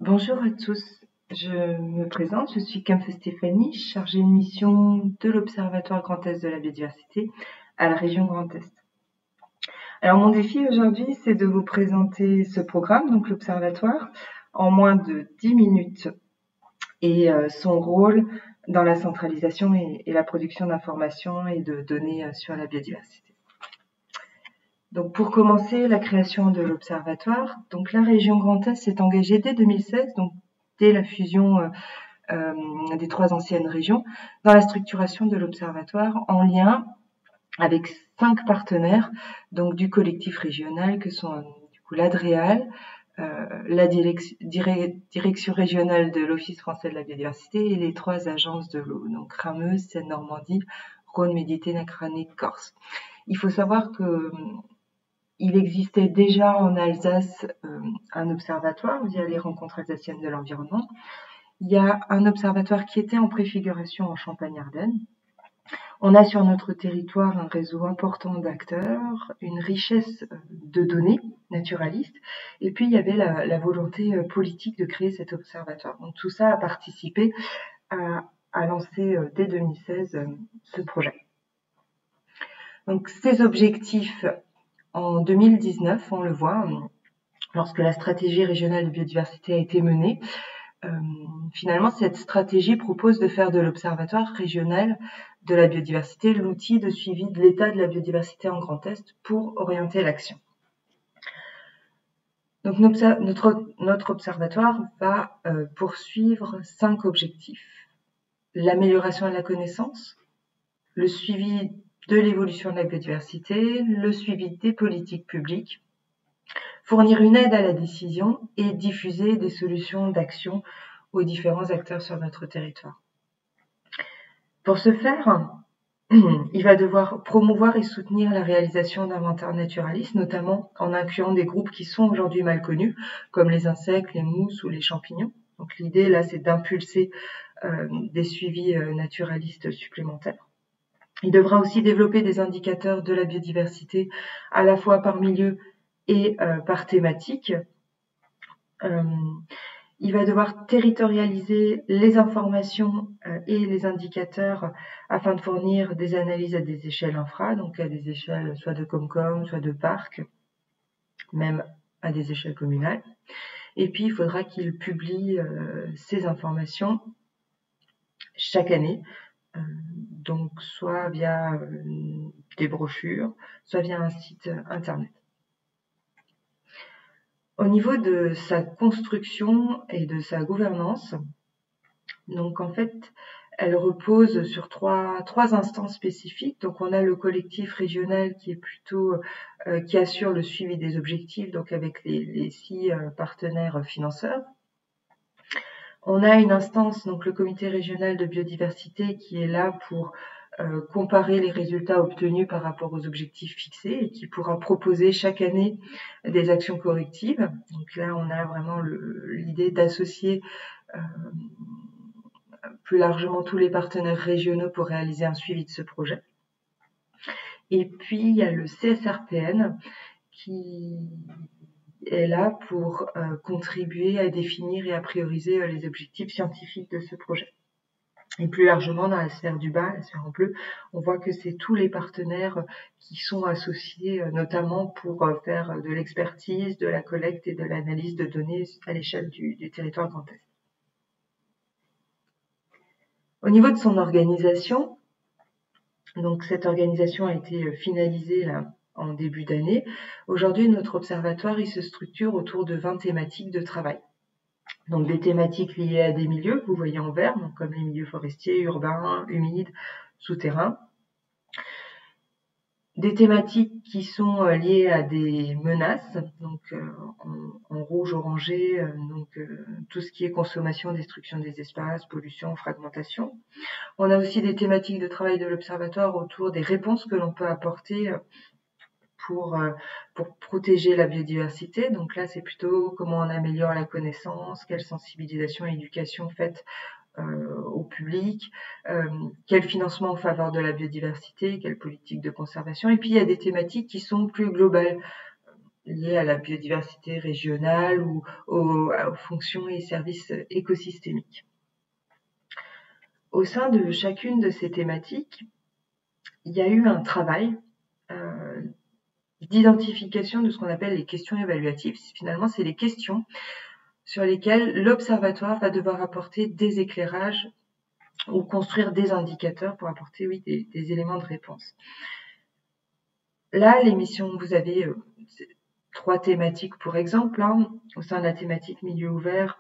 Bonjour à tous, je me présente, je suis Kempfe Stéphanie, chargée de mission de l'Observatoire Grand Est de la biodiversité à la région Grand Est. Alors mon défi aujourd'hui, c'est de vous présenter ce programme, donc l'Observatoire, en moins de 10 minutes et son rôle dans la centralisation et la production d'informations et de données sur la biodiversité. Donc pour commencer, la création de l'Observatoire. Donc la région Grand Est s'est engagée dès 2016, donc dès la fusion des trois anciennes régions, dans la structuration de l'Observatoire en lien avec 5 partenaires, donc du collectif régional que sont du coup l'ADREAL, la direction régionale de l'Office français de la biodiversité et les 3 agences de l'eau, donc Rameuse, Seine-Normandie, Rhône-Méditerranée, Corse. Il faut savoir que il existait déjà en Alsace un observatoire via les rencontres alsaciennes de l'environnement. Il y a un observatoire qui était en préfiguration en Champagne-Ardenne. On a sur notre territoire un réseau important d'acteurs, une richesse de données naturalistes, et puis il y avait la volonté politique de créer cet observatoire. Donc tout ça a participé à lancer dès 2016 ce projet. Donc ces objectifs en 2019, on le voit, lorsque la stratégie régionale de biodiversité a été menée, finalement, cette stratégie propose de faire de l'Observatoire régional de la biodiversité l'outil de suivi de l'état de la biodiversité en Grand Est pour orienter l'action. Donc notre observatoire va poursuivre 5 objectifs. L'amélioration de la connaissance, le suivi de l'évolution de la biodiversité, le suivi des politiques publiques, fournir une aide à la décision et diffuser des solutions d'action aux différents acteurs sur notre territoire. Pour ce faire, il va devoir promouvoir et soutenir la réalisation d'inventaires naturalistes, notamment en incluant des groupes qui sont aujourd'hui mal connus, comme les insectes, les mousses ou les champignons. Donc l'idée là, c'est d'impulser des suivis naturalistes supplémentaires. Il devra aussi développer des indicateurs de la biodiversité à la fois par milieu et par thématique. Il va devoir territorialiser les informations et les indicateurs afin de fournir des analyses à des échelles infra, donc à des échelles soit de Comcom, soit de parc, même à des échelles communales. Et puis, il faudra qu'il publie ces informations chaque année, donc soit via des brochures, soit via un site internet. Au niveau de sa construction et de sa gouvernance, donc en fait, elle repose sur trois instances spécifiques. Donc on a le collectif régional qui est plutôt qui assure le suivi des objectifs, donc avec les 6 partenaires financeurs. On a une instance, donc le comité régional de biodiversité, qui est là pour comparer les résultats obtenus par rapport aux objectifs fixés et qui pourra proposer chaque année des actions correctives. Donc là, on a vraiment l'idée d'associer plus largement tous les partenaires régionaux pour réaliser un suivi de ce projet. Et puis, il y a le CSRPN qui est là pour contribuer à définir et à prioriser les objectifs scientifiques de ce projet. Et plus largement, dans la sphère du bas, la sphère en bleu, on voit que c'est tous les partenaires qui sont associés, notamment pour faire de l'expertise, de la collecte et de l'analyse de données à l'échelle du territoire Grand Est. Au niveau de son organisation, donc cette organisation a été finalisée là, en début d'année. Aujourd'hui, notre observatoire il se structure autour de 20 thématiques de travail. Donc des thématiques liées à des milieux que vous voyez en vert, donc comme les milieux forestiers, urbains, humides, souterrains. Des thématiques qui sont liées à des menaces, donc en rouge orangé, donc tout ce qui est consommation, destruction des espaces, pollution, fragmentation. On a aussi des thématiques de travail de l'observatoire autour des réponses que l'on peut apporter pour protéger la biodiversité. Donc là, c'est plutôt comment on améliore la connaissance, quelle sensibilisation et éducation faite au public, quel financement en faveur de la biodiversité, quelle politique de conservation. Et puis, il y a des thématiques qui sont plus globales. liées à la biodiversité régionale ou aux fonctions et services écosystémiques. Au sein de chacune de ces thématiques, il y a eu un travail d'identification de ce qu'on appelle les questions évaluatives. Finalement, c'est les questions sur lesquelles l'observatoire va devoir apporter des éclairages ou construire des indicateurs pour apporter des éléments de réponse. Là, l'émission, vous avez 3 thématiques pour exemple. Au sein de la thématique milieu ouvert,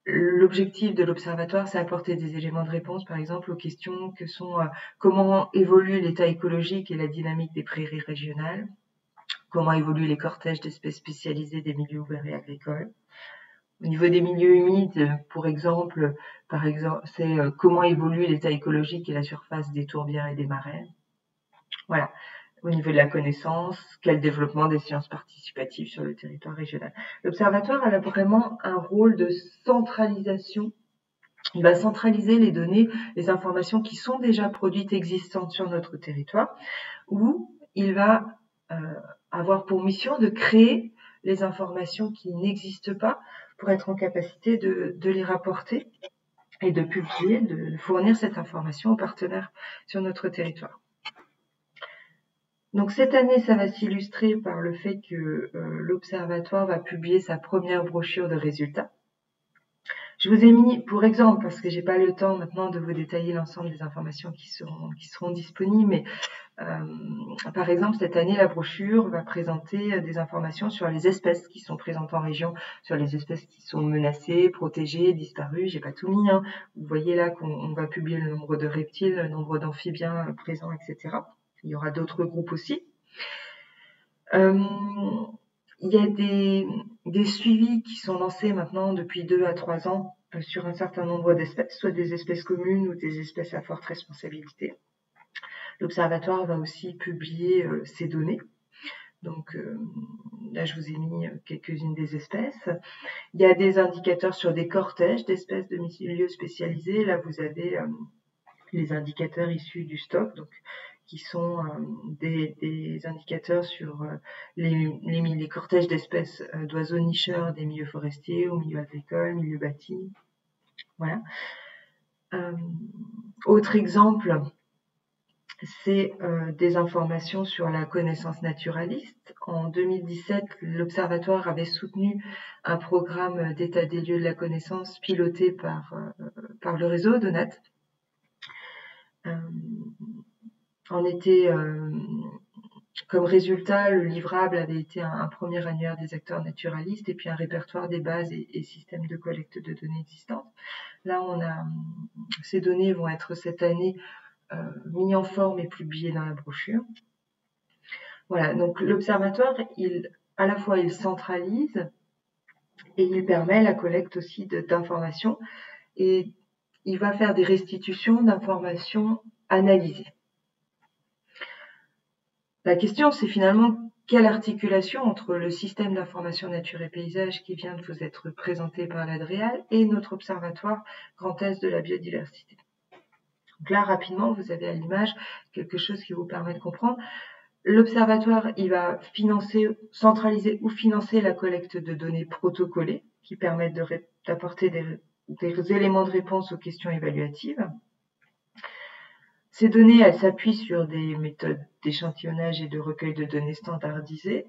l'objectif de l'observatoire, c'est apporter des éléments de réponse, par exemple, aux questions que sont comment évolue l'état écologique et la dynamique des prairies régionales, comment évoluent les cortèges d'espèces spécialisées des milieux ouverts et agricoles. Au niveau des milieux humides, par exemple, c'est comment évolue l'état écologique et la surface des tourbières et des marais. Voilà. Au niveau de la connaissance, quel développement des sciences participatives sur le territoire régional. L'Observatoire a vraiment un rôle de centralisation. Il va centraliser les données, les informations qui sont déjà produites, existantes sur notre territoire, ou il va avoir pour mission de créer les informations qui n'existent pas pour être en capacité de les rapporter et de publier, de fournir cette information aux partenaires sur notre territoire. Donc cette année, ça va s'illustrer par le fait que l'Observatoire va publier sa première brochure de résultats. Je vous ai mis pour exemple, parce que j'ai pas le temps maintenant de vous détailler l'ensemble des informations qui seront disponibles, mais par exemple, cette année, la brochure va présenter des informations sur les espèces qui sont présentes en région, sur les espèces qui sont menacées, protégées, disparues. J'ai pas tout mis. Vous voyez là qu'on va publier le nombre de reptiles, le nombre d'amphibiens présents, etc. Il y aura d'autres groupes aussi. Il y a des suivis qui sont lancés maintenant depuis 2 à 3 ans sur un certain nombre d'espèces, soit des espèces communes ou des espèces à forte responsabilité. L'Observatoire va aussi publier ces données. Donc là, je vous ai mis quelques-unes des espèces. Il y a des indicateurs sur des cortèges d'espèces de milieux spécialisés. Là, vous avez les indicateurs issus du stock, donc qui sont des indicateurs sur les cortèges d'espèces d'oiseaux nicheurs des milieux forestiers, aux milieux agricoles, milieux bâtis. Voilà. Autre exemple, c'est des informations sur la connaissance naturaliste. En 2017, l'Observatoire avait soutenu un programme d'état des lieux de la connaissance piloté par le réseau Donat. Comme résultat, le livrable avait été un premier annuaire des acteurs naturalistes et puis un répertoire des bases et systèmes de collecte de données existantes. Là, ces données vont être cette année mis en forme et publiées dans la brochure. Voilà, donc l'Observatoire, à la fois il centralise et il permet la collecte aussi d'informations et il va faire des restitutions d'informations analysées. La question, c'est finalement quelle articulation entre le système d'information nature et paysage qui vient de vous être présenté par l'Adréal et notre observatoire Grand Est de la biodiversité. Donc là, rapidement, vous avez à l'image quelque chose qui vous permet de comprendre. L'observatoire, il va centraliser ou financer la collecte de données protocolées qui permettent d'apporter des éléments de réponse aux questions évaluatives. Ces données, elles s'appuient sur des méthodes d'échantillonnage et de recueil de données standardisées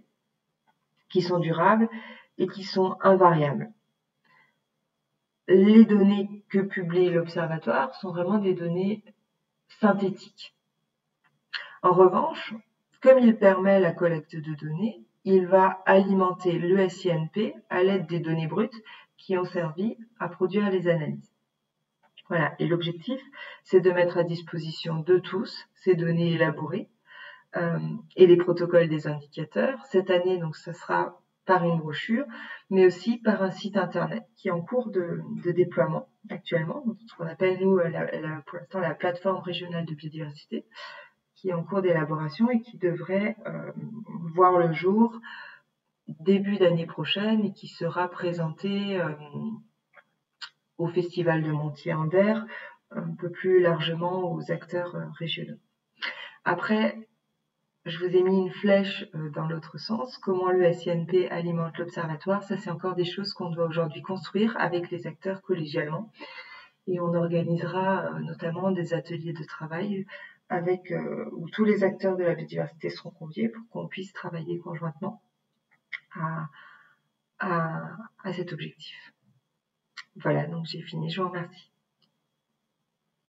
qui sont durables et qui sont invariables. Les données que publie l'Observatoire sont vraiment des données synthétiques. En revanche, comme il permet la collecte de données, il va alimenter le SINP à l'aide des données brutes qui ont servi à produire les analyses. Voilà, et l'objectif, c'est de mettre à disposition de tous ces données élaborées et les protocoles des indicateurs. Cette année, donc, ça sera par une brochure, mais aussi par un site internet qui est en cours de déploiement actuellement, ce qu'on appelle, nous, pour l'instant, la plateforme régionale de biodiversité, qui est en cours d'élaboration et qui devrait voir le jour début d'année prochaine et qui sera présenté au Festival de Montier-Anders, un peu plus largement aux acteurs régionaux. Après, Je vous ai mis une flèche dans l'autre sens. Comment le SINP alimente l'observatoire? Ça, c'est encore des choses qu'on doit aujourd'hui construire avec les acteurs collégialement. Et on organisera notamment des ateliers de travail avec où tous les acteurs de la biodiversité seront conviés pour qu'on puisse travailler conjointement à cet objectif. Voilà, donc j'ai fini. Je vous remercie.